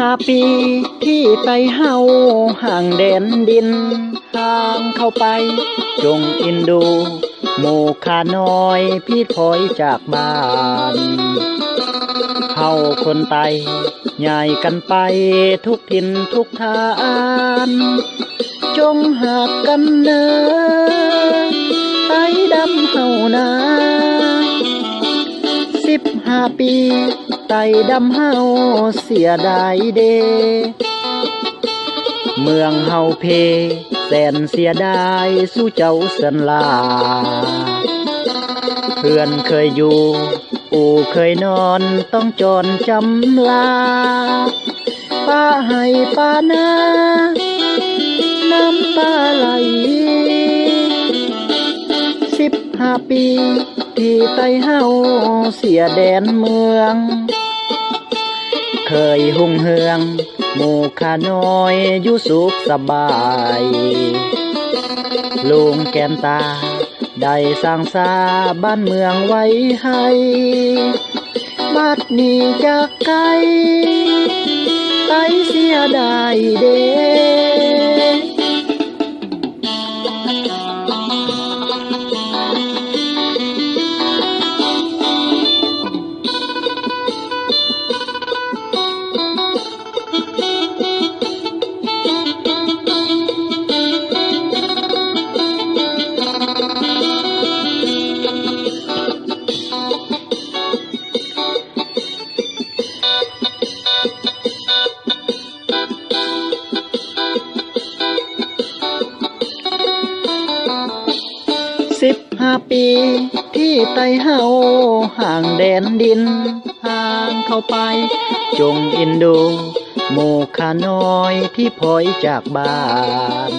15 ปีที่ไต้เฮาห่างแดนดินห่างเข้าไปจงอินดูหมู่ข้าน้อยพี่ถอยจากบ้านเฮาคนไตใหญ่กันไปทุกถิ่นทุกฐานจงหักกันเนอไต้ดำเฮานา15 ปีไต้ดำเฮาเสียดายเดเมืองเฮาเพแสนเสียดายสู้เจ้าเสันลาเพื่อนเคยอยู่อู่เคยนอนต้องจรจำลาป้าให้ป้านาน้ำตาไหล15 ปีที่ไต้เฮาเสียแดนเมืองเคยหุ่งเฮืองหมู่ข้าน้อยอยู่สุขสบายลุงแกนตาได้สร้างสาบ้านเมืองไว้ให้บัดนี้จากไกลไต้เสียดายเด้15 ปีที่ไต้เฮาห่างแดนดินห่างเข้าไปจงอินดูหมู่ข้าน้อยที่พ้อยจากบ้าน